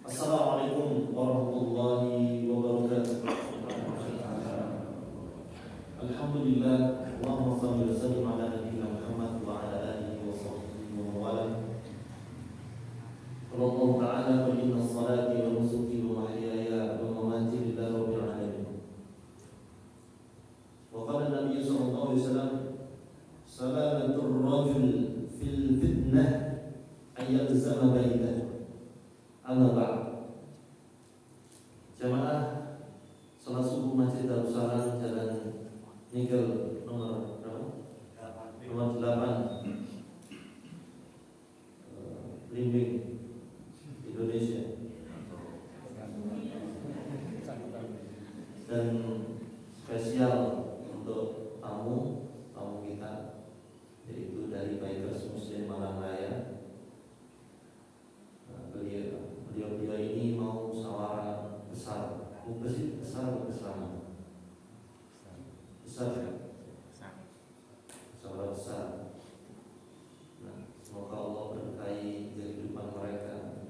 Assalamualaikum warahmatullahi wabarakatuh. Alhamdulillah, Allahumma shalli wa sallim ala nabiyyina Muhammad wa ala alihi wa sahbihi wa mawala. Allah Ta'ala qul inna salati wa nusuki wa mahyaya wa mamati lillahi rabbil alamin. Wa qala Nabi sallallahu alaihi wasallam, salamatur rajul fil fitnah ayyalzama baitahu. Amma ba'd. Jamaah salat subuh Masjid Darussalam Jalan Nigel nomor berapa? Nomor 8 Limbing Indonesia. Dan spesial untuk tamu kita, yaitu dari Bikers Muslim Malang Raya. Beliau ini mau musyawarah besar, besar bersama. Besar ya? Musyawarah besar. Nah, semoga Allah berkahi kehidupan mereka.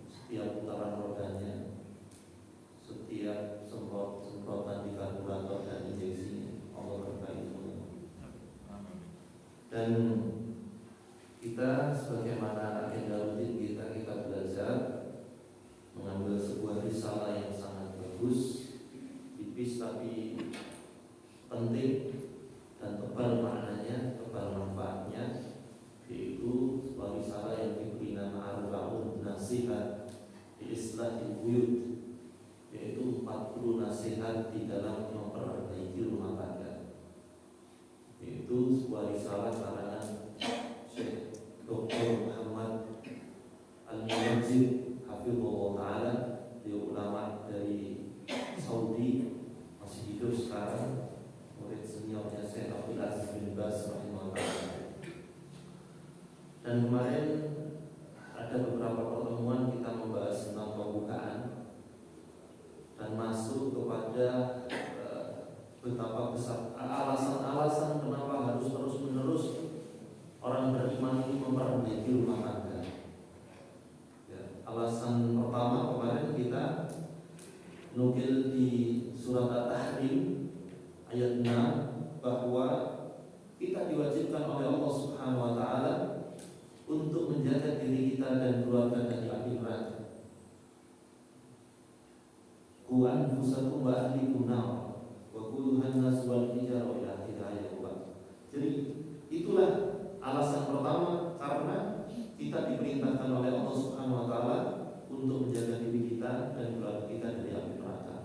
Setiap putaran rodanya, setiap semprotan di karburator dan injeksinya, Allah berkahi semua. Dan kita sebagaimana agenda rutin kita belajar mengambil sebuah risalah yang sangat bagus, tipis tapi penting dan tebal maknanya, tebal manfaatnya, yaitu sebuah risalah yang diberi nama Arba'un Nasihat di Islahil Buyut, yaitu 40 nasihat di dalam memperbaiki rumah tangga. Yaitu sebuah risalah karangan Syekh Dr. Muhammad Al-Muwajjid Hafizullah Ta'ala, beliau ulama dari Saudi, masih hidup sekarang, murid seniornya Syekh Abdul Aziz bin Baz rahimahullah. Dan kemarin ada beberapa pertemuan kita membahas tentang pembukaan dan masuk kepada betapa besar alasan-alasan kenapa harus terus-menerus orang beriman ini memperbaiki rumah tangga. Ya, alasan pertama kemarin kita nukil di surat At-Tahrim ayat 6 bahwa kita diwajibkan oleh Allah Subhanahu wa taala untuk menjaga diri kita dan keluarga dari api neraka. Qu anfusakum wa ahlikum nar wa quduhan nas wal hijarah ila akhir ayat. Jadi itulah alasan pertama, karena kita diperintahkan oleh Allah Subhanahu wa taala untuk menjaga diri kita dan keluarga kita dari api neraka.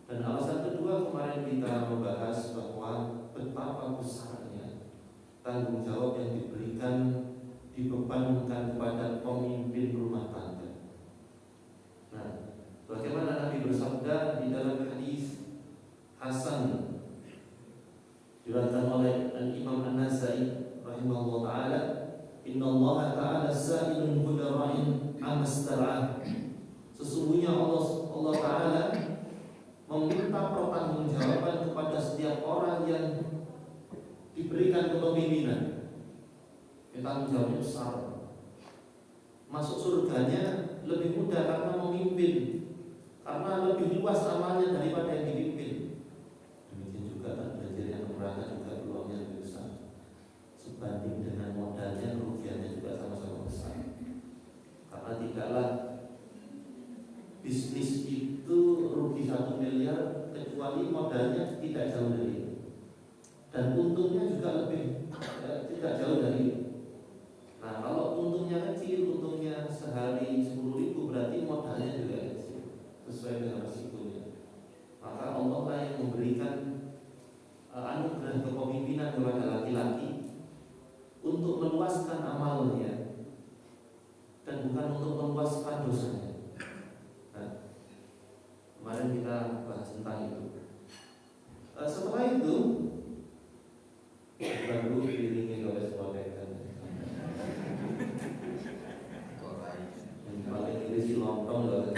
Dan alasan kedua, kemarin kita membahas bahwa betapa besarnya tanggung jawab yang dibebankan kepada pemimpin rumah tangga. Nah, bagaimana Nabi bersabda di dalam hadis Hasan diriwayatkan oleh Imam An-Nasai rahimahullah ta'ala, innallaha ta'ala sa'ilun kulla ra'in amastar'ah. Sesungguhnya Allah Ta'ala meminta pertanggungjawaban kepada setiap orang yang diberikan kepemimpinan. Tanggung jawabnya besar. Masuk surganya lebih mudah karena memimpin, karena lebih luas amalnya daripada yang dipimpin. Demikian juga kan belajar yang neraka juga peluangnya lebih besar. Sebanding dengan modalnya, kerugiannya juga sama-sama besar. Karena tidaklah bisnis itu rugi 1 miliar kecuali modalnya tidak jauh dari itu, dan untungnya juga tidak jauh dari itu. Nah, kalau untungnya kecil, untungnya sehari 10.000, berarti modalnya juga kecil sesuai dengan resikonya. Maka Allah lah yang memberikan anugerah kepemimpinan kepada laki-laki untuk meluaskan amalnya dan bukan untuk meluaskan dosanya. Nah, kemarin kita bahas tentang itu. Setelah itu baru diiringi oleh sebuah kaitan. Paling ini si lontong loh.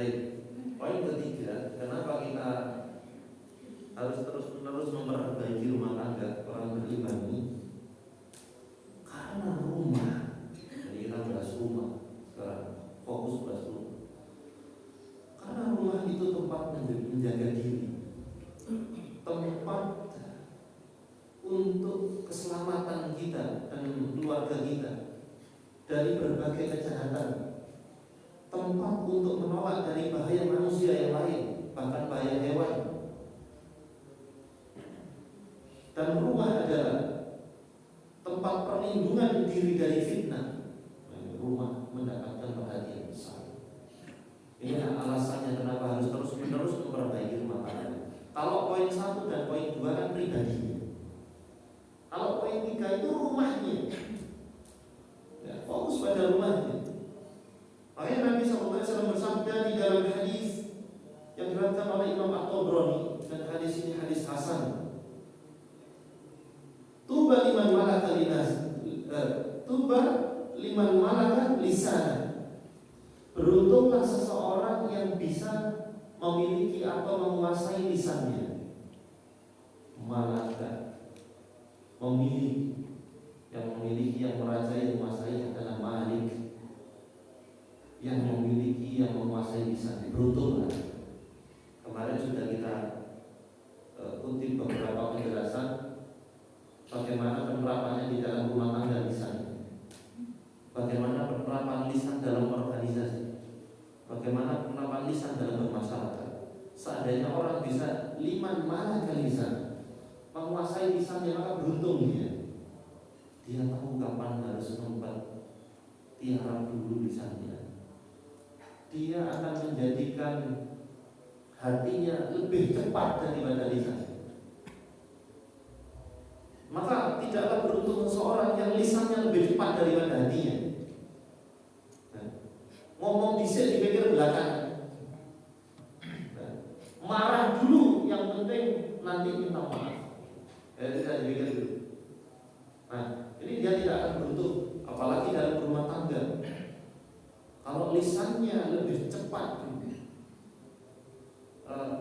Baik, poin ketiga, kenapa kita harus terus-menerus memperbaiki rumah tangga orang beriman ini? Karena rumah. Jadi kita bahas rumah sekarang, fokus bahas rumah. Karena rumah itu tempat menjaga diri, tempat untuk keselamatan kita dan keluarga kita dari berbagai kejahatan, tempat untuk menolak dari bahaya manusia yang lain, bahkan bahaya hewan. Dan rumah adalah tempat perlindungan diri dari fitnah. Rumah mendapatkan perhatian besar. Ini alasannya kenapa harus terus-menerus memperbaiki rumah tangga. Kalau poin 1 dan poin 2 kan pribadinya. Kalau poin 3 itu rumahnya. Ya, fokus pada rumahnya. Makanya Nabi SAW bersabda di dalam hadis yang diriwayatkan oleh Imam At-Tabrani, dan hadis ini hadis hasan. Tuba liman malaka lisan. Beruntunglah seseorang yang bisa memiliki atau menguasai lisannya. Malaka, memiliki, yang memiliki, yang merajai, yang menguasai adalah Malik. Yang memiliki, yang menguasai lisan. Beruntunglah. Kemarin sudah kita kutip beberapa penjelasan bagaimana penerapannya di dalam rumah tangga lisan, bagaimana penerapan lisan dalam organisasi, bagaimana penerapan lisan dalam bermasyarakat. Seandainya orang bisa liman malaka lisan, menguasai lisannya, maka beruntung dia. Dia tahu kapan harus membuat tiarap dulu lisannya. Dia akan menjadikan hatinya lebih cepat daripada lisannya. Maka tidaklah beruntung seseorang yang lisannya lebih cepat daripada hatinya. Ngomong disik dipikir belakangan. Marah dulu, yang penting nanti minta maaf. Tidak dipikir dulu. Nah, ini dia tidak akan beruntung, apalagi dalam rumah tangga. Kalau lisannya lebih cepat,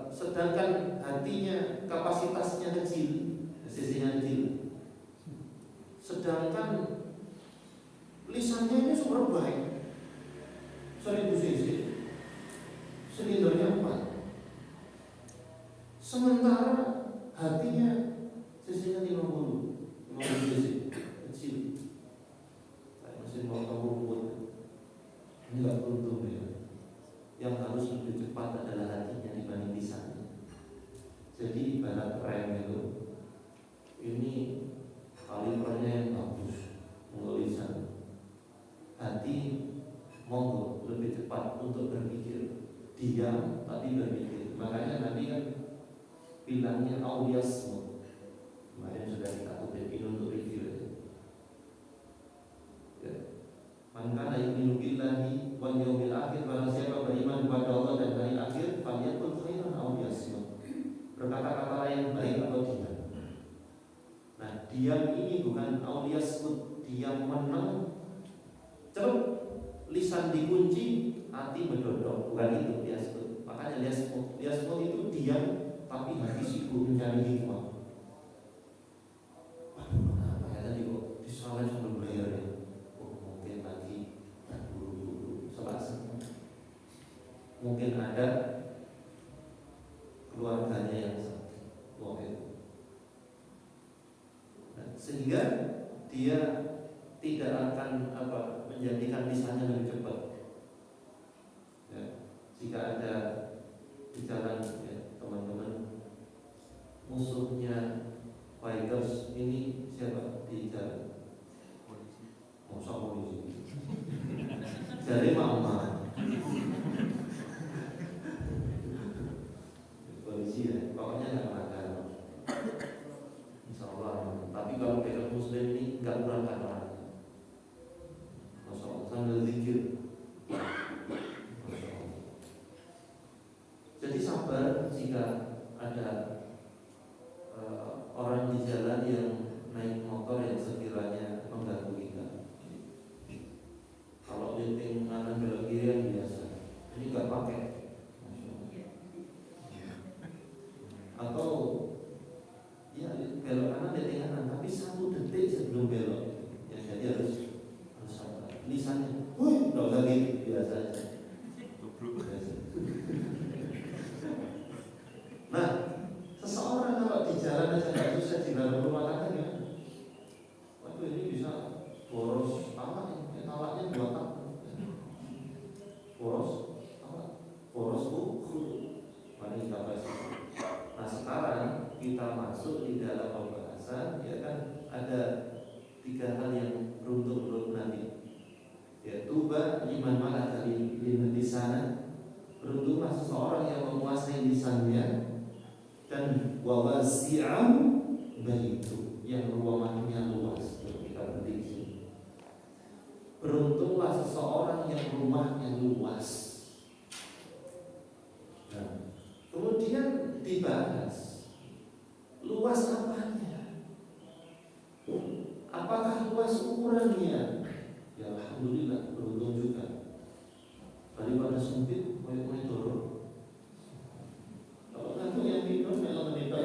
sedangkan hatinya kapasitasnya kecil, sisinya kecil. Sedangkan lisannya ini super baik, 1000 cc, silindernya 4. Sementara hatinya sisinya 50 cc, kecil. Kayak mesin motor rumput. Ini gak beruntung ya. Yang harus lebih cepat adalah hatinya dibanding lisannya. Jadi ibarat rem itu, ini kalipernya yang bagus, lisan. Hati monggo lebih cepat untuk berpikir, diam tapi berpikir. Makanya Nabi kan bilangnya auyasmu. Kemarin sudah kita kutip ini untuk review ya. Man kana yu'minu billahi wal yawmil akhir, barang siapa beriman kepada Allah dan hari akhir, falyakul khairan aw liyasmut. Berkata-kata yang baik atau diam. Nah, diam ini bukan aw liyasmut, diam menang. Cepat lisan dikunci, hati mendodok, bukan itu liyasmut. Makanya liyasmut itu diam tapi hati sibuk mencari hikmah. Waduh, kenapa ya tadi kok disolat sambil belajar ya? Mungkin lagi buru-buru selasa. Mungkin ada keluarganya yang sakit, sehingga dia tidak akan menjadikan lisannya lebih cepat. Ya, jika ada di jalan ya, teman-teman musuhnya fighters ini siapa di jalan? Polisi. Jadi mama polisi ya, pokoknya nggak makan. Insya Allah. Tapi kalau kita muslim ini nggak kurang orang. Masya Allah, sambil zikir. Jadi sabar jika ada orang di jalan yang naik motor yang sekiranya mengganggu kita. Kalau linting kanan belok kiri tulisannya. Wih, nggak usah gitu, biasa aja. Nah, seseorang kalau di jalan aja nggak sukses di dalam rumah tangga ya, waduh ini bisa boros tamak, tamaknya 2 tahun, boros mari kita bahas. Nah sekarang kita masuk di dalam pembahasan, ya kan ada 3 hal yang beruntung menurut Nabi, yaitu liman malaka di sana, beruntunglah seseorang yang menguasai lisannya, dan wawasi'am baitu, yang ruangannya luas. Kita berdiri. Beruntunglah seseorang yang rumahnya luas. Nah, kemudian dibahas luas apanya? Apakah luas ukurannya? Ya alhamdulillah beruntung juga. Daripada sempit, koyo-koyo dorong. Kalau ngantuk yang minum memang meninggal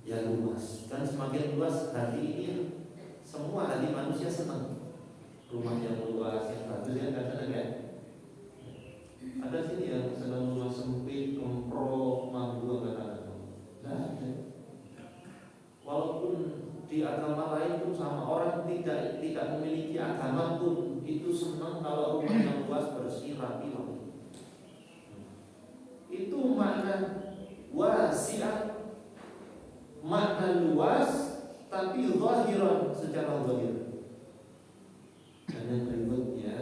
ya luas. Dan semakin luas hati ini, semua hati manusia senang. Rumah yang luas, yang bagus, ya kadang kan. Ada sini yang senang rumah sempit, kemprok, mampu kadang-kadang. Nah, walaupun di agama lain pun sama, orang tidak memiliki agama pun itu senang kalau rumah yang luas, bersih, rapi. Itu makna wasi'ah, makna luas tapi zahiran, secara zahir. Dan yang berikutnya,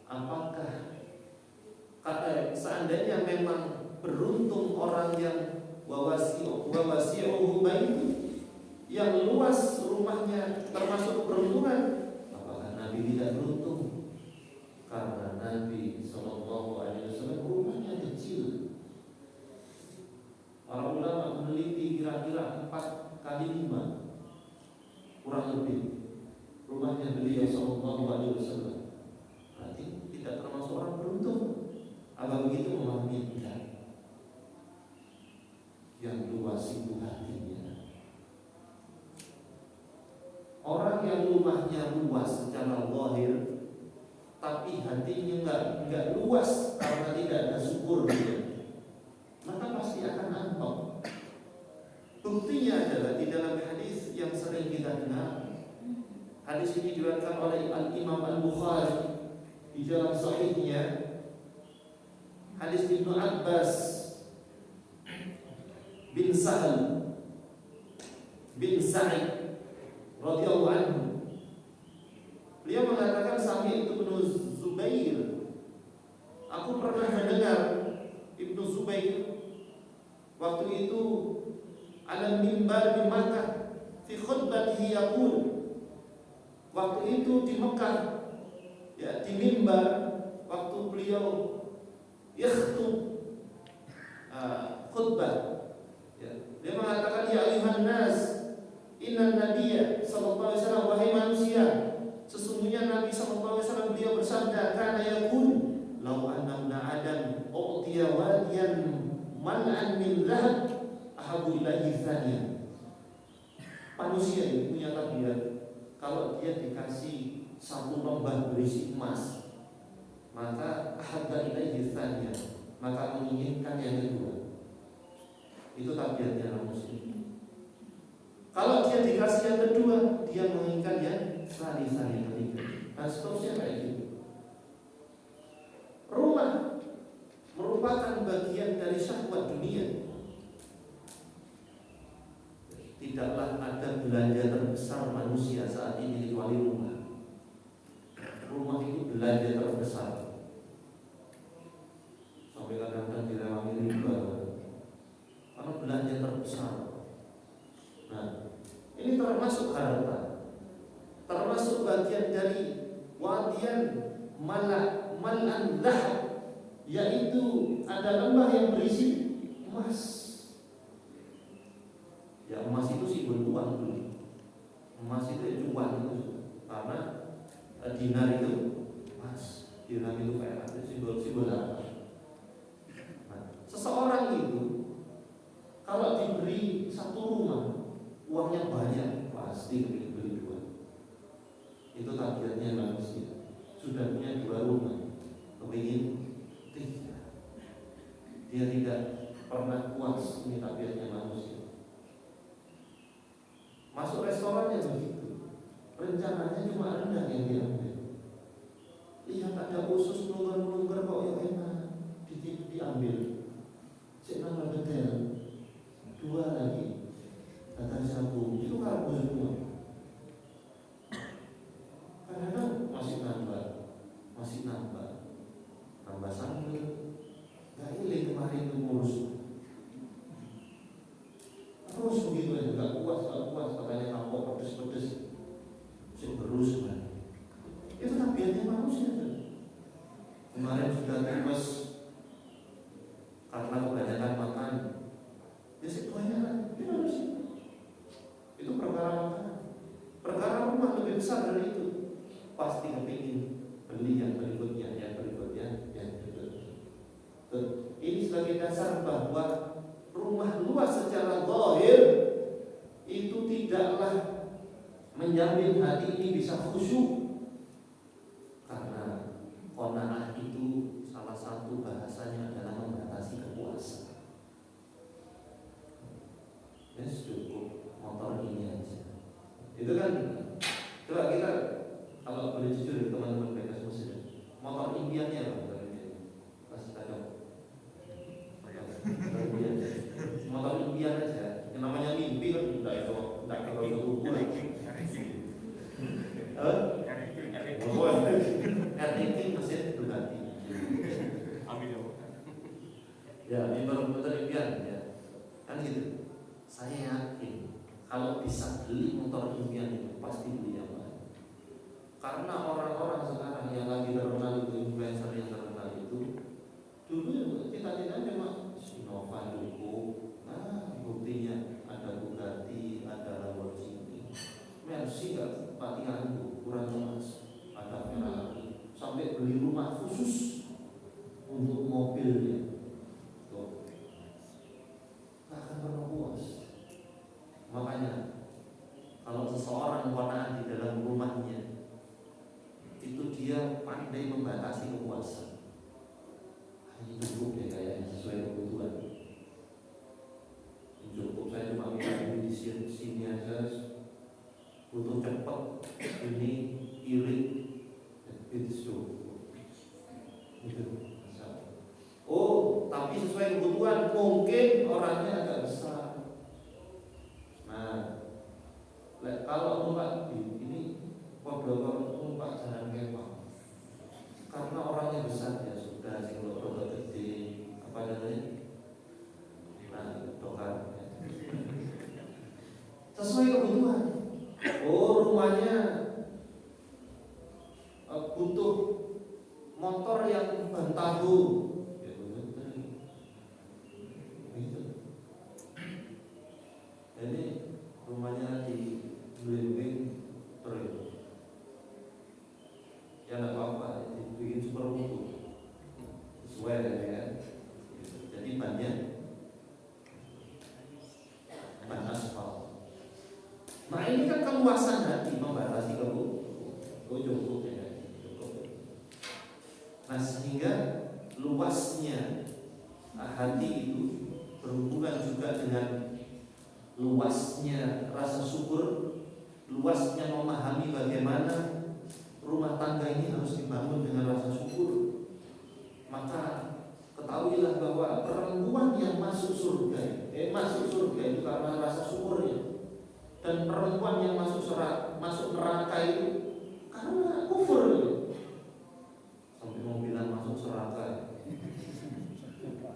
apakah seandainya memang beruntung orang yang wawasi'uhu baitu, yang luas rumahnya termasuk keberuntungan, apakah Nabi tidak beruntung? Karena Nabi SAW rumahnya kecil. Para ulama meneliti kira-kira 4 kali 5 kurang lebih rumahnya beliau SAW. Berarti tidak termasuk orang beruntung. Apa begitu memahami? Tidak. Yang luas itu hatinya. Orang yang rumahnya luas secara zahir, tapi hatinya enggak luas karena tidak ada syukur dia, maka pasti akan antok. Buktinya adalah di dalam hadis yang sering kita dengar. Hadis ini diriwayatkan oleh Imam Al-Bukhari di dalam sahihnya. Hadis Ibnu Abbas bin Sa'id radhiyallahu anhu. Beliau mengatakan, sami itu Ibnu Zubair, aku pernah mendengar Ibnu Zubair waktu itu ala mimbar di Makkah fi khutbatihi yaqul, waktu itu di Mekah, ya, di mimbar waktu beliau yakhtub khutbah, ya, dia mengatakan, ya ayuhan nas, inna nabiyya sallallahu alaihi wasallam, wahai manusia, sesungguhnya Nabi sallallahu alaihi wasallam beliau bersabda, kana yaqul law anna ibna adam u'tiya wadiyan mal'an min dhahab ahabu ilaihi thaniya. Manusia itu punya tabiat, kalau dia dikasih 1 lembah berisi emas, maka ahabba ilaihi thaniya, maka menginginkan yang kedua. Itu tabiatnya manusia. Kalau dia dikasih yang kedua, dia menginginkan yang yang ketiga. Dan seterusnya kayak gitu. Rumah merupakan bagian dari syahwat dunia. Tidaklah ada belanja terbesar manusia saat ini kecuali rumah. Rumah itu belanja terbesar. Sampai kadang-kadang direwangi riba, karena belanja terbesar. Nah, ini termasuk harta, termasuk bagian dari wadian mal'an dhahab, yaitu ada lembah yang berisi emas. Ya, emas itu simbol uang dulu. Emas itu uang itu, karena dinar itu emas, dinar itu kayak simbol apa? Nah, seseorang itu kalau diberi 1 rumah, uangnya banyak, pasti beli 2. Itu tabiatnya manusia. Sudah punya 2 rumah, kepingin 3. Dia tidak pernah puas. Ini tabiatnya manusia. Masuk restorannya begitu, rencananya cuma rendang yang diambil. Lihat ada usus nungger-nungger kok yang enak, diambil. Cek nambah detail 2 lagi, datang sambung, itu karbo semua. Kadang-kadang masih nambah sambal. Gak iling kemarin itu ngurus. Terus begitu aja, gak puas, katanya kapok pedes-pedes. Berus kan. Itu tabiatnya manusia kan. Kemarin sudah tipes karena kebanyakan makan. Biasanya kebanyakan, itu manusia. Itu perkara makanan. Perkara rumah lebih besar dari itu. Pasti kepingin beli yang berikutnya. Ini sebagai dasar bahwa rumah luas secara zahir itu tidaklah menjamin hati ini bisa khusyuk, karena qanaah itu salah satu bahasanya adalah membatasi kepuasan. Cukup motor ini aja. Itu kan, coba kita kalau boleh jujur teman-teman mereka semua, motor impiannya apa? Motor impian aja, yang namanya mimpi kan tidak kalau itu ukur. RTK mesin berganti. Ya, ini motor impian ya, kan gitu. Saya yakin kalau bisa beli motor impian itu pasti beli yang baik. Karena orang-orang sekarang yang lagi terkenal itu, influencer yang terkenal itu, dulu cita-citanya memang Innova dulu. Nah, buktinya ada Bugatti, ada Lamborghini, Mercy gak patihanku, kurang jelas, ada Ferrari, sampai beli rumah khusus untuk mobilnya. Tuh, gak akan pernah puas. Makanya kalau seseorang qanaah di dalam rumahnya, itu dia pandai membatasi kepuasan. Ini cukup deh kayaknya, sesuai kebutuhan. Cukup, saya cuma minta di sini aja, butuh cepat, ini irit, itu cukup. Itu. Oh, tapi sesuai kebutuhan, mungkin orangnya agak besar. Nah, kalau numpak ini kodok numpak jalan kemah, karena orangnya besar ya sudah, kalau kodok gede apa namanya, nah dokar sesuai kebutuhan. Oh, rumahnya butuh motor yang ban tahu, ya betul. Gitu. Jadi rumahnya di Blimbing terus, ya nggak apa-apa, dibikin super mutu sesuai ya. Jadi bannya ban aspal. Nah ini kan keluasan hati, membatasi cukup ya, cukup. Nah sehingga luasnya hati itu berhubungan juga dengan luasnya rasa syukur, luasnya memahami bagaimana rumah tangga ini harus dibangun dengan rasa syukur. Maka ketahuilah bahwa perempuan yang masuk surga itu karena rasa syukurnya. Dan perempuan yang masuk neraka itu karena kufur itu. Sampai mau bilang masuk neraka,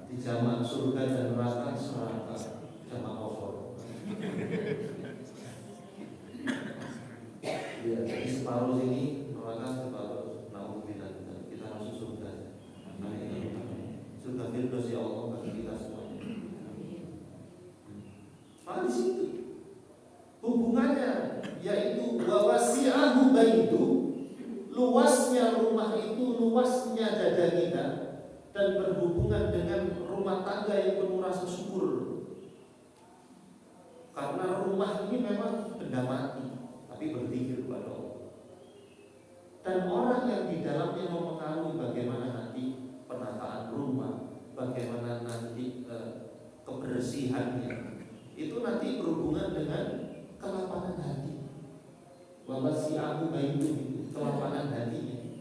di jamak surga dan neraka neraka, jamak kufur. Ya, jadi separuh sini neraka, separuh naudzubillah, kita masuk surga. Surga firdaus ya Allah bagi kita semuanya. Maka di situ hubungannya, yaitu wawasi'ahu baitu, luasnya rumah itu, luasnya dada kita, dan berhubungan dengan rumah tangga yang penuh rasa syukur. Karena rumah ini memang benda mati, tapi berzikir kepada Allah. Dan orang yang di dalamnya mempengaruhi bagaimana nanti penataan rumah, bagaimana nanti kebersihannya, itu nanti berhubungan dengan kelapangan hati. Bahwa si aku baik itu kelapangan hatinya.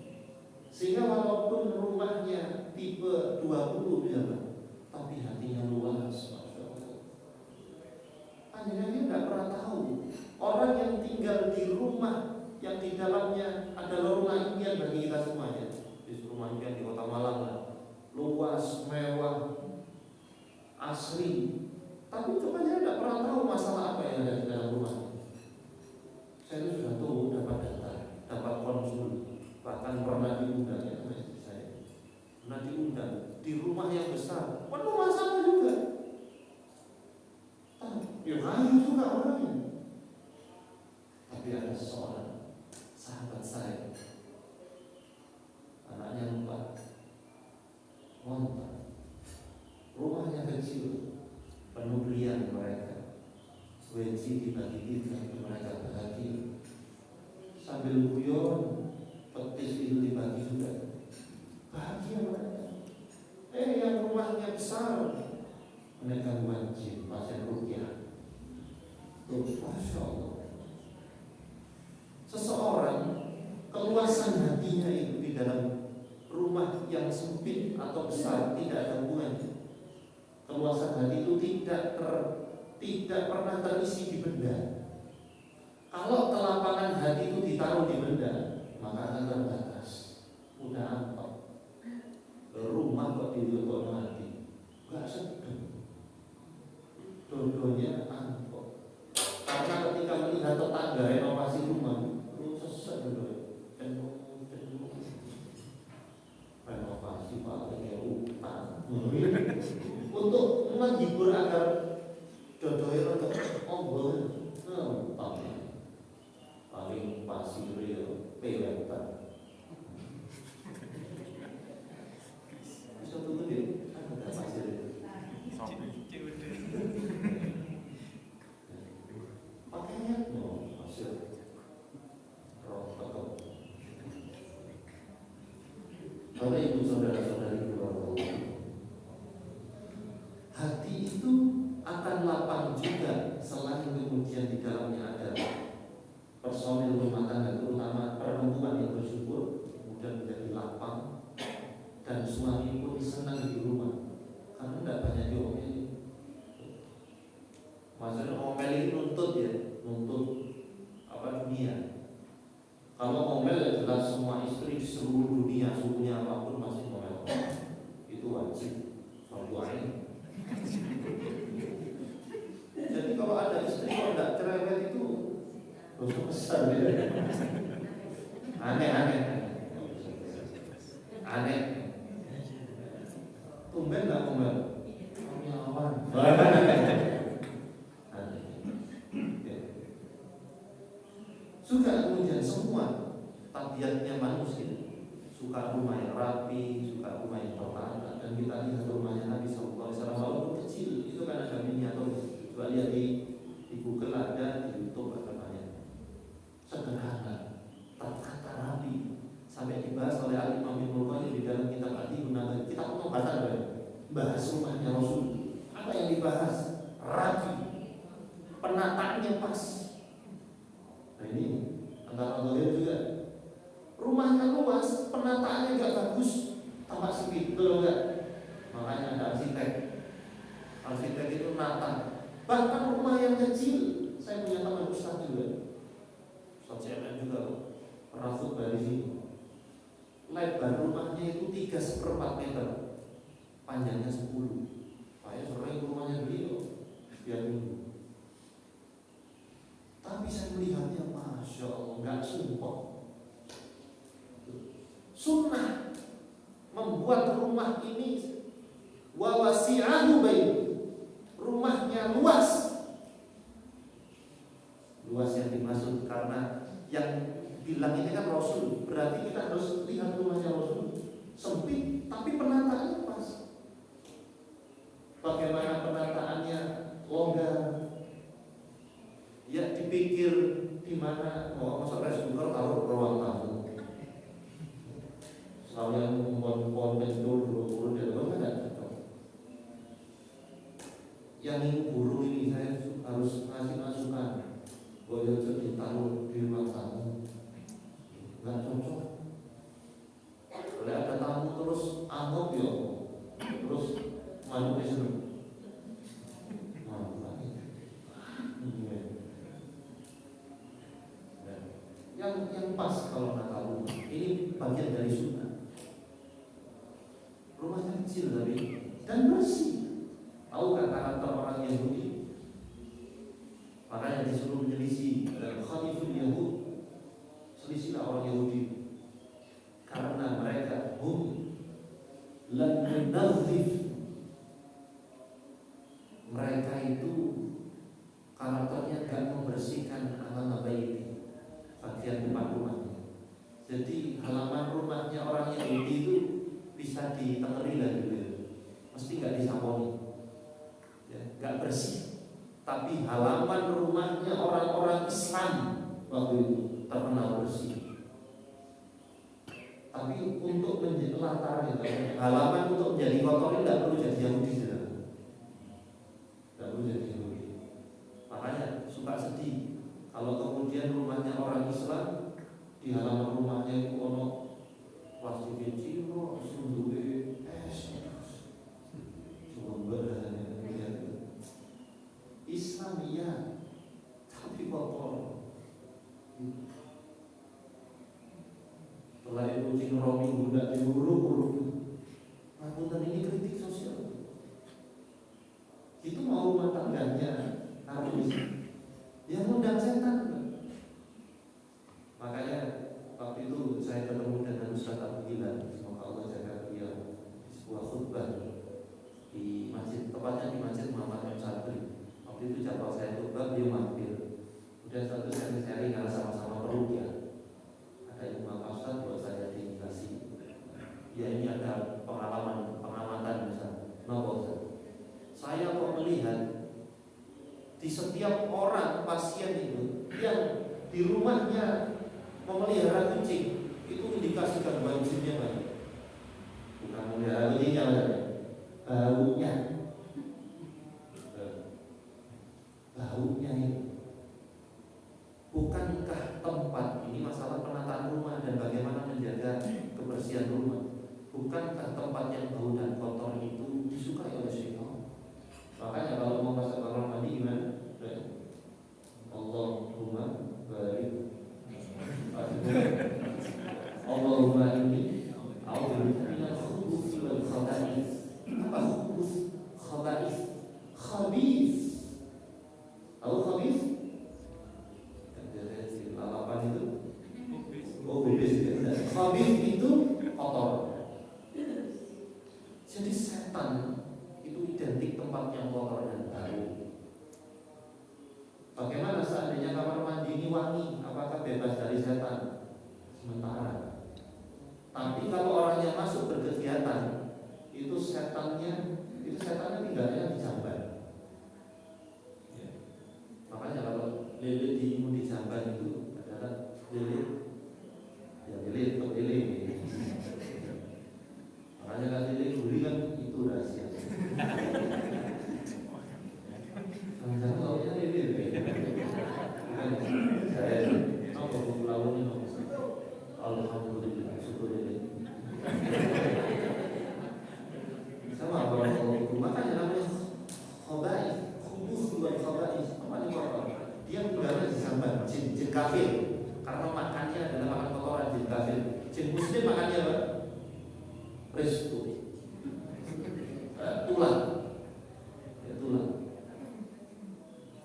Sehingga walaupun rumahnya tipe 20 ya, tapi hatinya luas, Masya Allah. Hanya dia tidak pernah tahu orang yang tinggal di rumah yang di dalamnya adalah rumah impian bagi kita semuanya. Di rumah impian di Kota Malang lah, luas, mewah, asri. Tapi coba dia tidak pernah tahu masalah apa yang ada di dalam rumah. Saya sudah tahu, dapat data, dapat konsul, bahkan pernah diundang ya sama istri saya. Pernah diundang di rumah yang besar, penuh masalah juga. Ya ayo juga orangnya. Tapi ada seorang sahabat saya, anaknya 4, ngontrak, rumahnya kecil, penuh riang mereka. WC dibagi 3, mereka bahagia. Sambil guyon, petis itu dibagi juga, bahagia mereka. Yang rumahnya besar, mereka wajib pasien rukyah. Masya Allah. Seseorang keluasan hatinya itu di dalam rumah yang sempit atau besar tidak ada hubungannya. Keluasan hati itu tidak pernah terisi di benda. Kalau kelapangan hati itu ditaruh di benda, maka akan terbatas. Udah apa? Rumah kok ditutup mati, gak sedih. Dodonya angkot. Karena ketika melihat tetangga renovasi rumah, sesat dulu. Renovasi pakai utang. Untuk menghibur agar dodonya untuk ombol, paling pasir pewetan. Bisa tutup dia, ada pasir itu. Pakainya pasir rotok. Bapak ibu saudara-saudari hati itu akan lapang juga selain kemudian di dalamnya ada personil rumah tangga, terutama perempuan yang bersyukur kemudian menjadi lapang, dan suami pun senang di rumah karena tidak banyak diomeli. Maksudnya ngomeli nuntut ya, nuntut apa dunia. Kalau ngomel jelas semua istri di seluruh dunia, suhunya apapun masih ngomel. Itu wajib, fardu ain. Jadi kalau ada istri kalau tidak cerewet itu dosa besar ya. Aneh. Tumben nggak ngomel. Kami lawan. Sudah kemudian semua tabiatnya manusia, suka rumah yang rapi, suka rumah yang tertata. Dan kita lihat rumahnya Nabi SAW walaupun kecil, itu kan ada miniatur. Coba lihat di Google ada, di YouTube ada banyak. Sederhana, tertata rapi, sampai dibahas oleh Al-Imam Ibnu Qayyim di dalam kitab Al-Hikmah. Kita pengobatan bahas rumahnya Rasul. Apa yang dibahas? Rapi, penataannya pas. Nah ini antara kalian juga rumahnya luas, penataannya gak bagus, tampak sempit, betul enggak? Makanya ada arsitek. Arsitek itu nata. Bahkan rumah yang kecil, saya punya teman Ustaz juga, Ustaz CMN juga pernah khutbah di sini. Lebar rumahnya itu 3/4 meter, panjangnya 10. Saya sering rumahnya beliau biar dulu. Tapi saya melihatnya, Masya Allah, gak sumpah. Sunnah membuat rumah ini wawasi'ahu baik, rumahnya luas. Luas yang dimaksud karena yang bilang ini kan Rasul, berarti kita harus lihat rumahnya Rasul sempit tapi penataannya pas. Bagaimana penataannya longgar? Ya dipikir di mana mau masuk reskuker taruh ruang tamu, kalau nggak tahu. Ini bagian dari sunnah. Rumahnya kecil tapi dan bersih. Tahu kan karakter orang Yahudi? Makanya disuruh menyelisih khaliful Yahud. Selisihlah orang Yahudi karena mereka lam yunadzif. Mereka itu karakternya gak membersihkan halaman baiti, bagian depan rumahnya. Jadi halaman rumahnya orang Yahudi itu bisa ditengeri lah gitu, mesti gak disaponi, ya, gak bersih. Tapi halaman rumahnya orang-orang Islam waktu itu terkenal bersih. Tapi untuk menjadi latar itu, halaman untuk menjadi kotor ini tidak perlu jadi Yahudi, tidak perlu jadi Yahudi. Makanya suka sedih kalau kemudian rumahnya orang Islam, di halaman rumahnya itu ono plastik ciro, sunduke sumber Islam iya, tapi kotor. Setelah itu kucing romi budak diuruk-uruk. Apunten ini kritik sosial. Itu mau rumah tangganya harus yang undang setan. Makanya waktu itu saya ketemu dengan Ustaz Abu Gilan, semoga Allah jaga beliau, di sebuah khutbah di masjid, tepatnya di Masjid Muhammad Sabri. Waktu itu jadwal saya khutbah, beliau mampir. Udah satu seri karena sama-sama perlu ya. Ada Imam Ustaz buat saya dikasih. Ya ini ada pengamatan misalnya. Saya kok melihat di setiap orang pasien itu yang di rumahnya memelihara kucing, itu indikasi gangguan jinnya banyak. Bukan memelihara kucingnya, baunya itu. Bukankah tempat ini masalah penataan rumah dan bagaimana menjaga kebersihan rumah? Bukankah tempat yang bau dan kotor itu disukai oleh syaitan? Makanya kalau mau masuk kamar mandi gimana? Allahumma barik, Allahumma inni a'udzubika minal khubuthi wal khaba'ith. Apa khubuth? Khaba'ith, khabith. Tahu khabith? Lalapan itu, khabith itu kotor. Jadi setan itu identik tempat yang kotor dan bau. Bagaimana seandainya kamar mandi ini wangi? Apakah bebas dari setan? Sementara. Tapi kalau orangnya masuk berkegiatan, itu setannya tinggalnya di jamban. Ya. Makanya kalau lele di jamban itu adalah lele, ya lele atau lele. Makanya kan lele gurih kan itu rahasia. Jangan tahunya lele. Saya apa pulau ini? Alhamdulillah, syukurillah. Sama kalau itu makanya namanya khaba'ith, khubuth buat khaba'ith. Apa ini kotor? Dia tinggalnya di jamban, jin kafir. Karena makannya adalah makan kotoran jin kafir. Jin muslim makannya apa? Restu, tulang, ya tulang.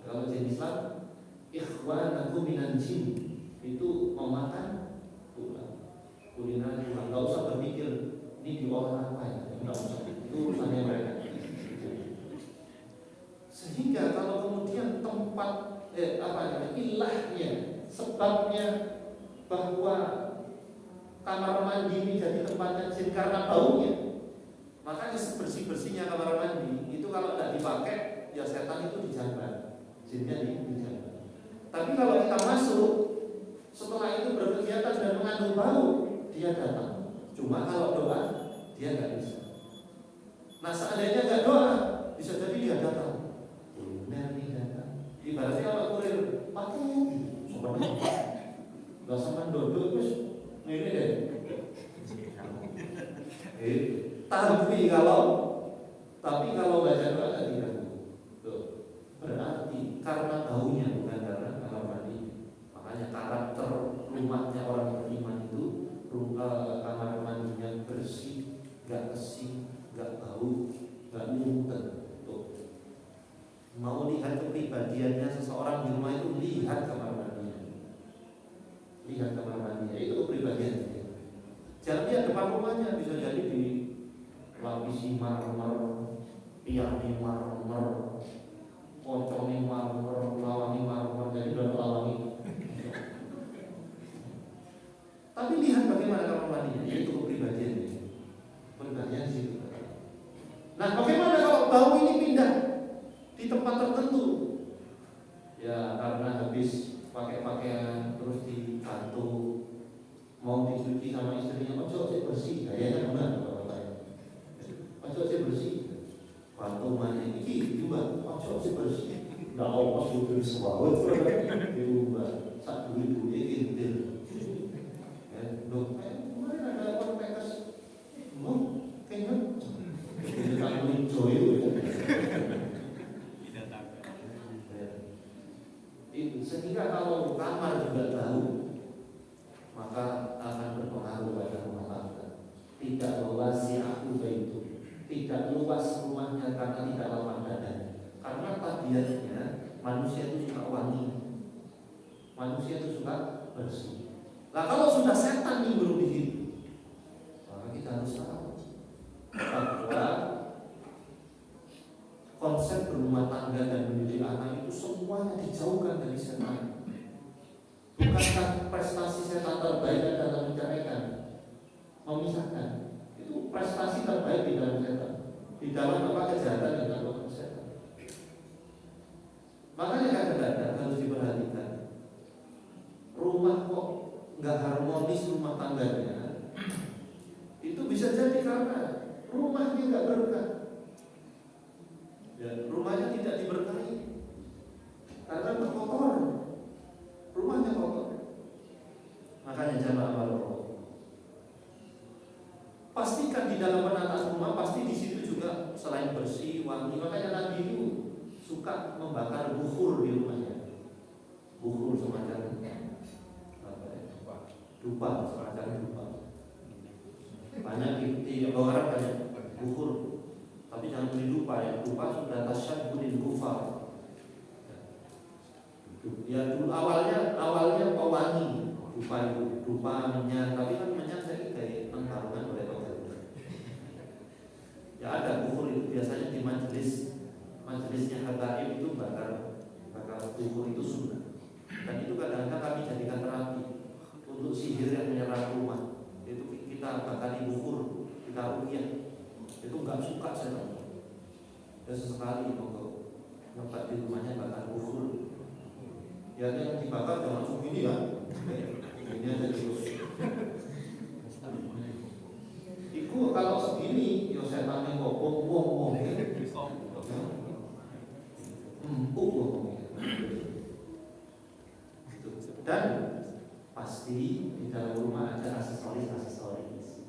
Kalau jin Islam, ikhwanakum minan jin, itu memakan tulang, kuliner tulang. Gak usah berpikir ini diolah apa ya, nggak usah. Itu urusannya mereka. Sehingga kalau kemudian tempat ilahnya, sebabnya bahwa kamar mandi ini jadi tempatnya jin karena baunya, makanya sebersih-bersihnya kamar mandi itu kalau tidak dipakai, ya setan itu dijamban, jinnya dijamban. Tapi kalau kita masuk, setelah itu berkegiatan dan mengandung bau, dia datang. Cuma kalau doa, dia nggak bisa. Nah seandainya nggak doa, bisa jadi dia datang. Nih datang. Ibaratnya kalau kurir pakai, sebenarnya nggak sama dodol terus ini deh. Tapi kalau baca doa nggak diganggu. Berarti karena baunya bukan karena kamar mandi. Makanya karakter rumahnya orang beriman depan rumahnya, bisa jadi dilapisi marmer, piani marmer, poconi marmer, lawangi marmer, jadi udah lawangi. Tapi lihat bagaimana kamar mandinya, itu kepribadiannya. Pertanyaan sih. Nah, bagaimana kalau bau ini pindah di tempat tertentu? Ya karena habis pakai pakaian terus dibantu mau dicuci sama istrinya, ojo sih bersih, kayaknya benar kalau saya. Ojo sih bersih, bantu mana ini juga, ojo sih bersih. Nggak apa sudah selalu diubah saat dulu intil. Loh, kemarin ada orang pekas, kayaknya kita joy itu. Sehingga kalau kamar juga tahu, maka akan berpengaruh pada rumah tangga. Tidak luas aku itu, tidak luas rumahnya karena tidak lapang dada. Karena tabiatnya manusia itu suka wangi, manusia itu suka bersih. Nah kalau sudah setan nimbrung di situ, maka kita harus tahu bahwa konsep berumah tangga dan mendidik anak itu semuanya dijauhkan dari setan. Bukankah prestasi setan terbaik adalah menceraikan, memisahkan? Itu prestasi terbaik di dalam setan, di dalam apa kejahatan yang dilakukan setan. Makanya kadang-kadang harus diperhatikan, rumah kok nggak harmonis rumah tangganya, itu bisa jadi karena rumahnya nggak berkah. Ya, rumahnya tidak diberkahi karena berkotoran, rumahnya kotor. Makanya jamaah Allah, pastikan di dalam penataan rumah pasti di situ juga selain bersih, wangi. Makanya Nabi itu suka membakar bukhur di rumahnya, bukhur semacam dupa, semacam dupa. Banyak di orang banyak bukhur. Tapi jangan beli dupa ya, dupa sudah tasyabbuhil kufar. Ya dulu awalnya pewangi dupa itu, dupa minyak, tapi kan minyak saya kayak pertarungan oleh orang. Ya ada bukhur itu biasanya di majelisnya habaib itu bakar bukhur itu sunnah. Dan itu kadang-kadang kami jadikan terapi untuk sihir yang menyerang rumah. Itu kita bakari bukhur, kita ruqyah. Itu nggak suka saya. Ya sesekali untuk nyoba di rumahnya bakar bukhur. Ya yang dibakar jangan langsung gini kan. Ini aja terus. Iku kalau segini, yo setannya kok wong dan pasti di dalam rumah ada aksesoris.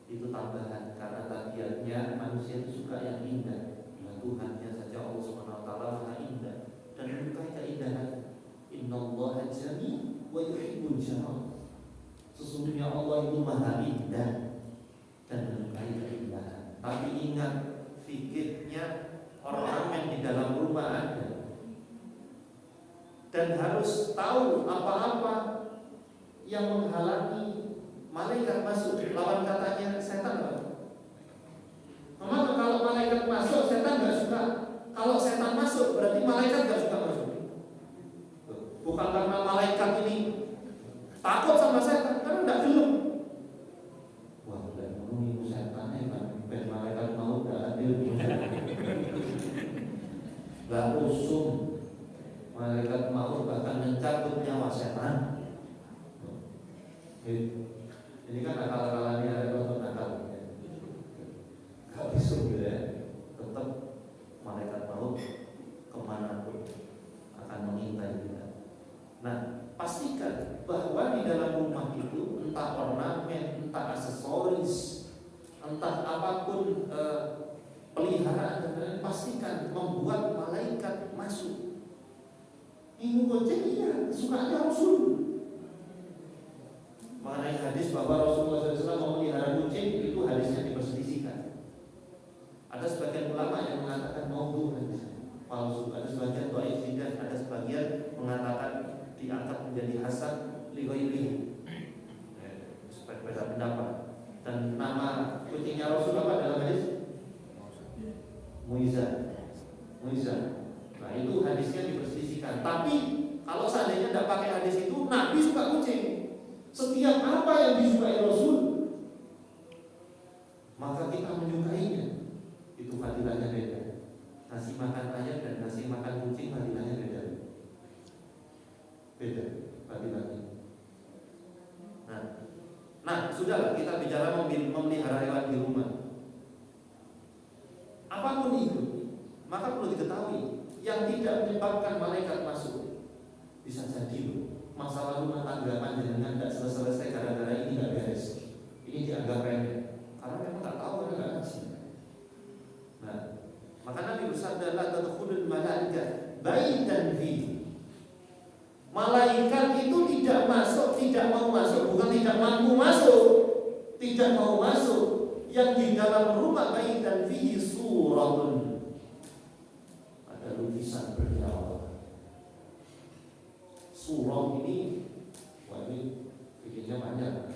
Itu tambahan karena tabiatnya manusia itu suka yang indah. Tuhannya saja Allah SWT maha indah dan menyukai keindahan. Innallaha jami wa yuhibbul jamal. Sesungguhnya Allah itu maha indah dan menyukai keindahan. Tapi ingat, fikirnya ornamen di dalam rumah ada. Dan harus tahu apa-apa yang menghalangi malaikat masuk. Lawan katanya setan kan? Memang kalau malaikat masuk setan nggak suka. Kalau setan masuk berarti malaikat nggak suka masuk. Bukan karena malaikat ini takut sama setan, karena nggak gelem. Wah, udah ngomongin setannya kan, ben malaikat mau nggak adil. Nggak usum, malaikat mau bahkan mencabut nyawa setan. Ini kan akal-akalannya ada untuk akal. Gak bisa ya, tetap malaikat maut kemanapun akan mengintai kita. Nah, pastikan bahwa di dalam rumah itu entah ornamen, entah aksesoris, entah apapun peliharaan, dan pastikan membuat malaikat masuk. Ini gojek iya, kesukaannya Rasul. Mengenai hadis bahwa Rasulullah SAW memelihara kucing, itu hadisnya diperselisihkan. Ada sebagian ulama yang mengatakan maudhu palsu, ada sebagian dhaif dan ada sebagian mengatakan diangkat menjadi hasan li ghairihi. Beda pendapat. Dan nama kucingnya Rasul apa dalam hadis? Muizah. Nah itu hadisnya diperselisihkan. Tapi kalau seandainya tidak pakai hadis itu, Nabi suka kucing. Setiap apa yang disukai Rasul, maka kita menyukainya. Itu fadilahnya beda. Nasi makan ayam dan nasi makan kucing fadilahnya beda. Beda fadilahnya. Nah, sudahlah kita bicara memelihara hewan di rumah. Apapun itu, maka perlu diketahui yang tidak menyebabkan malaikat masuk. Bisa jadi masalah rumah tangga panjenengan tidak selesai gara-gara ini nggak beres. Ini dianggap remeh karena memang nggak tahu, karena nggak ngaji. Nah, maka Nabi bersabda, la tadkhulul malaikah baitan fi. Malaikat itu tidak masuk, tidak mau masuk, bukan tidak mampu masuk, tidak mau masuk yang di dalam rumah baitan fihi suratun, ada lukisan bernyawa. Surah ini, wah ini bikinnya panjang.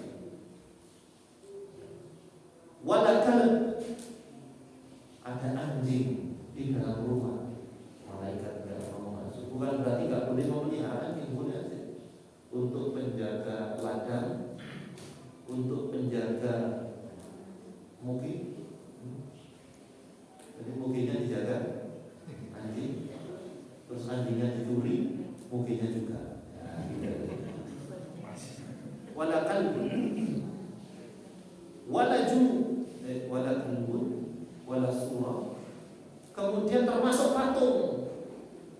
Walakal, ada anjing di dalam rumah. Malaikat tidak mau masuk. Bukan berarti tidak boleh memelihara anjing, boleh aja. Untuk penjaga ladang, untuk penjaga mugi. Jadi muginya dijaga anjing, terus anjingnya dicuri, muginya juga. Walakal, walaju, walakalbun, walasurah. Kemudian termasuk patung.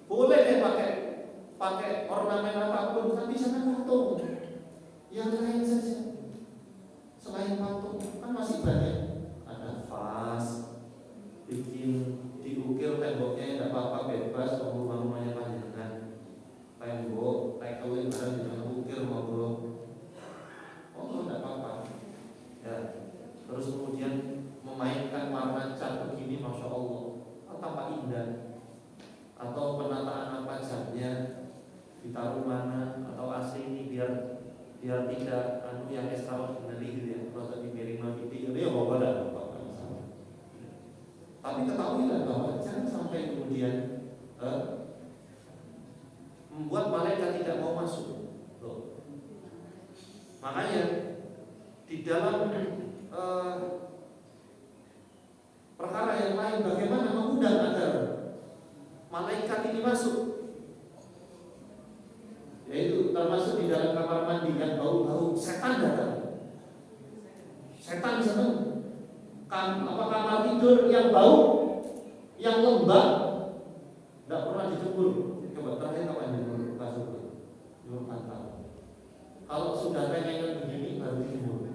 Boleh deh pakai ornamen apapun, tapi jangan patung. Yang lain saja. Selain patung kan masih banyak. Ada vas, bikin diukir temboknya tidak apa-apa, bebas. Rumah-rumahnya panjenengan. Tembok, takeaway barang jangan ukir ngobrol. Oh tidak apa-apa. Ya. Terus kemudian memainkan warna cat begini, masya Allah, tampak indah. Atau penataan apa catnya ditaruh mana, atau AC ini biar tidak yang extraordinary gitu ya, kalau dimiring itu ya bawa dah bapak. Tapi ketahuilah bahwa jangan sampai kemudian membuat malaikat tidak mau masuk. Loh. Makanya di dalam perkara yang lain bagaimana mengundang agar malaikat ini masuk, yaitu termasuk di dalam kamar mandi yang bau-bau setan datang. Setan senang. Kamar tidur yang bau, yang lembab, tidak pernah dijemur. Coba terakhir kapan dijemur kasur? Jemur pantat. Kalau sudah pengen begini baru dijemur.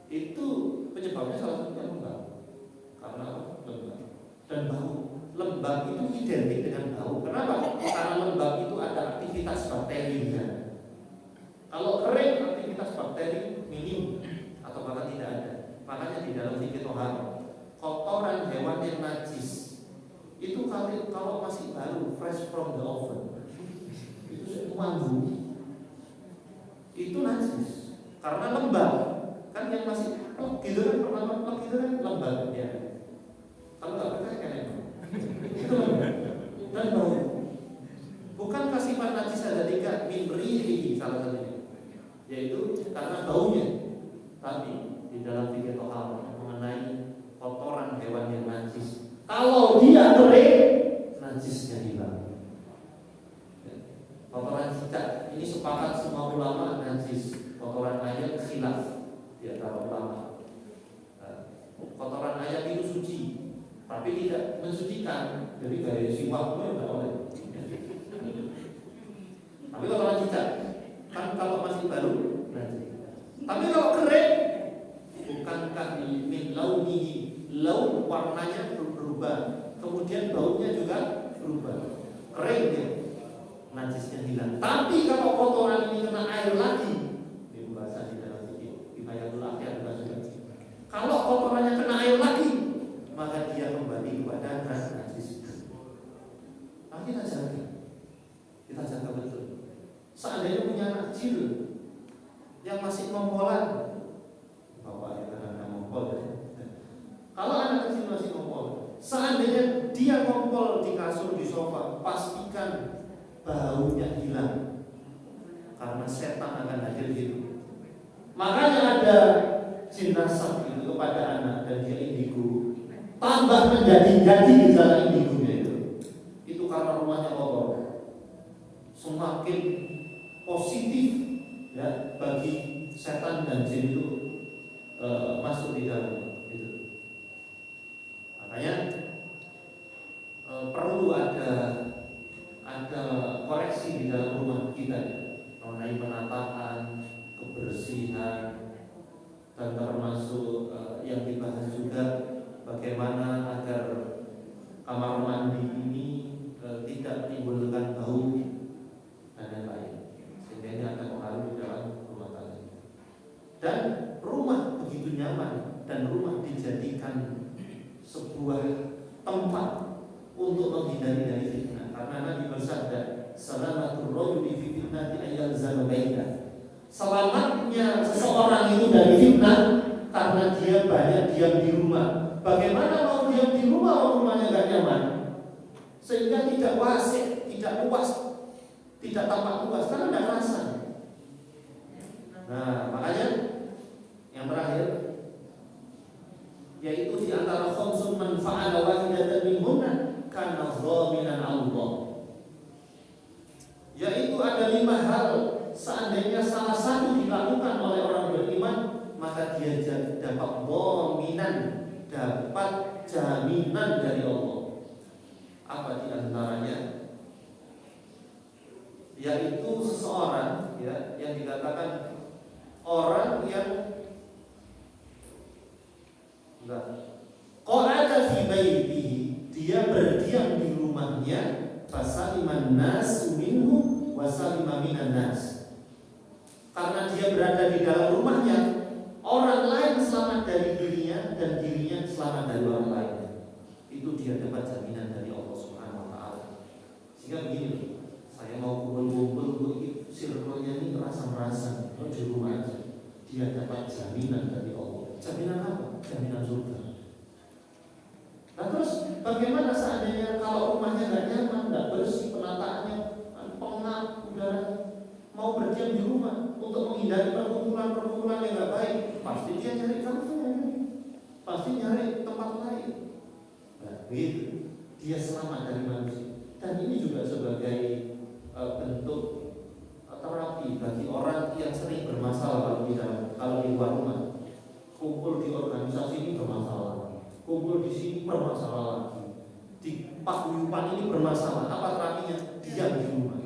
Itu penyebabnya salah satunya lembab. Karena lembab dan bau. Lembab itu identik dengan bau. Kenapa? Karena lembab itu ada aktivitas bakterinya. Kalau kering, aktivitas bakteri minim atau bahkan tidak ada. Makanya di dalam fikih tohar, kotoran hewan yang najis itu kalau masih baru, fresh from the oven, itu manggung, itu najis karena lembab. Kan yang masih gitu kan, pertama gitu kan lembab ya. Kalau nggak percaya kan itu dan bau. Bukankah sifat najis ada 3? Min rihi salah satunya, yaitu karena baunya. Tapi di dalam fikih tohar mengenai kotoran hewan yang najis, kalau dia kering, najisnya hilang. Kotoran cicak ini sepakat semua ulama najis. Kotoran ayam khilaf di antara ulama. Kotoran ayam itu suci, tapi tidak mensucikan. Jadi gaya siwak itu tidak boleh. Tapi kotoran cicak kan kalau masih baru najis. Tapi kalau kering, bukankah min launihi, laun warnanya berubah, kemudian baunya juga berubah, kering ya, najisnya hilang. Tapi kalau kotoran ini kena air lagi, ini bahasa di dalam di ayatul akhir bahasa. Kalau kotorannya kena air lagi, maka dia kembali kepada najis. Tapi kita jaga betul. Seandainya punya anak kecil yang masih mempolan, bapak dia ngompol di kasur, di sofa, pastikan baunya hilang, karena setan akan hadir gitu. Makanya ada jin nasab itu kepada anak dan dia indigo, tambah menjadi-jadi gejala indigonya itu karena rumahnya kotor. Semakin positif ya bagi setan dan jin itu masuk di dalam itu. Makanya perlu ada koreksi di dalam rumah kita ya, mengenai penataan, kebersihan, dan termasuk yang dibahas juga bagaimana agar kamar mandi ini tidak menimbulkan bau dan lain-lain, sehingga ini akan pengaruh di dalam rumah tangga. Dan rumah begitu nyaman dan rumah dijadikan sebuah tempat untuk menghindari dari fitnah, karena Nabi bersabda, "Salamatul rajuli fi fitnati ayyalzama baita." Selamatnya seseorang itu dari fitnah karena dia banyak diam di rumah. Bagaimana mau diam di rumah kalau rumahnya gak nyaman? Sehingga tidak wasik, tidak puas, tidak tampak puas karena tidak rasa. Nah, makanya yang terakhir yaitu di antara khamsun man fa'ala wahidatan minhunna kana dhaminan Allah. Yaitu ada 5 hal seandainya salah satu dilakukan oleh orang beriman, maka dia dapat dhaminan, dapat jaminan dari Allah. Apa di antaranya? Yaitu seseorang ya yang dikatakan orang yang qa'ada fi baitihi, dia berdiam di rumahnya, fasaliman nasu minhu wa salima minan nas. Karena dia berada di dalam rumahnya, orang lain selamat dari dirinya dan dirinya selamat dari orang lain. Itu dia dapat jaminan dari Allah Subhanahu wa taala. Sehingga begini, saya mau kumpul-kumpul circle-nya ini merasa-merasa di rumah aja. Dia dapat jaminan dari Allah. Jaminan apa? Jaminan surga. Nah terus bagaimana seandainya kalau rumahnya nggak nyaman, nggak bersih, penataannya pengap, udara, mau berdiam di rumah untuk menghindari perkumpulan-perkumpulan yang nggak baik, pasti dia nyari kampung, pasti nyari tempat lain. Nah, begitu dia selamat dari manusia. Dan ini juga sebagai bentuk terapi bagi orang yang sering bermasalah kalau di luar rumah. Kumpul di organisasi ini bermasalah, kumpul di sini bermasalah lagi, di paguyuban ini bermasalah. Apa terapinya? Diam di rumah.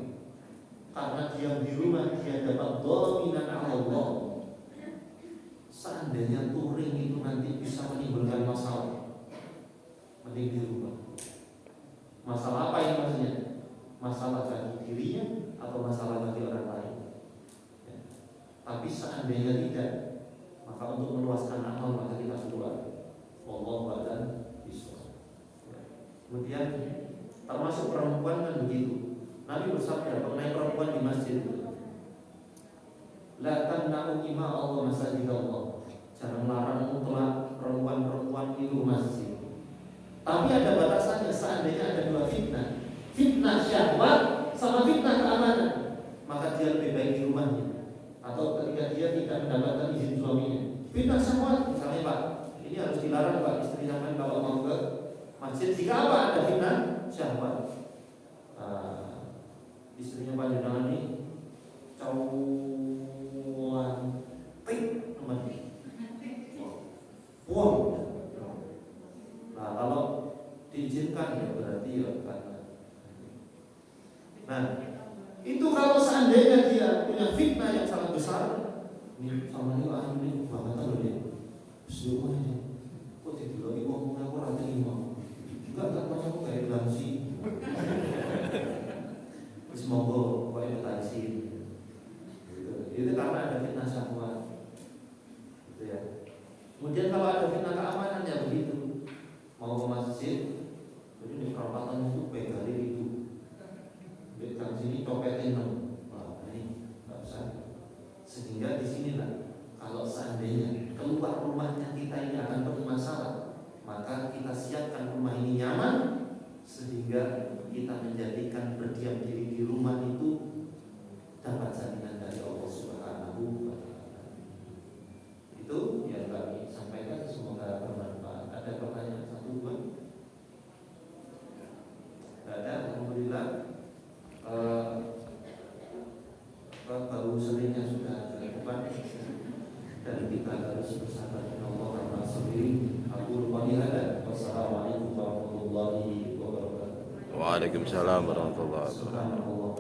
Karena diam di rumah dia dapat dhaminan Allah. Seandainya touring itu nanti bisa menimbulkan masalah, mending di rumah. Masalah apa ini maksudnya? Masalah bagi dirinya atau masalah bagi orang lain ya. Tapi seandainya tidak, maka untuk meluaskan amal maka kita keluar. Wallahu a'lam bishawab. Kemudian termasuk perempuan kan begitu. Nabi bersabda mengenai perempuan di masjid itu, la tamna'u ima Allah masajid Allah. Jangan melarang mutlak perempuan-perempuan itu masjid. Tapi ada batasannya. Seandainya ada 2 fitnah, fitnah syahwat sama fitnah keamanan, maka dia lebih baik di rumahnya. Atau ketika dia tidak mendapatkan izin suaminya. Fitnah syahwat, misalnya Pak, ini harus dilarang Pak, istri sampai kalau mau ke masjid. Jika apa ada fitnah syahwat, istrinya panjangan ini cawan tik namanya buang. Nah kalau diizinkan ya berarti ya karena. Nah itu kalau seandainya dia punya fitnah yang sangat besar, ini sama ini ahli banget loh dia. Semua ini, kok tidur lagi ngomongnya aku rata lima, enggak macam aku kayak glansi. Semoga kau imitasi. Itu karena ada fitnah syahwat, gitu ya. Kemudian kalau ada fitnah keamanan ya begitu, mau ke masjid, jadi di perempatan itu pegali itu. Di sini copetin dong. Wah, ini nggak usah. Sehingga di sinilah kalau seandainya keluar rumahnya kita ini akan bermasalah, maka kita siapkan rumah ini nyaman sehingga kita menjadikan berdiam diri di rumah itu dapat jaminan dari Allah Subhanahu wa Ta'ala. Itu yang kami sampaikan, semoga bermanfaat. Ada pertanyaan satu dua? Tidak ada, alhamdulillah. Baru seringnya sudah dilakukan dan kita harus bersabar dengan Allah karena sendiri. Aku lupa ada. Wassalamualaikum warahmatullahi wabarakatuh. Waalaikumsalam warahmatullahi wabarakatuh.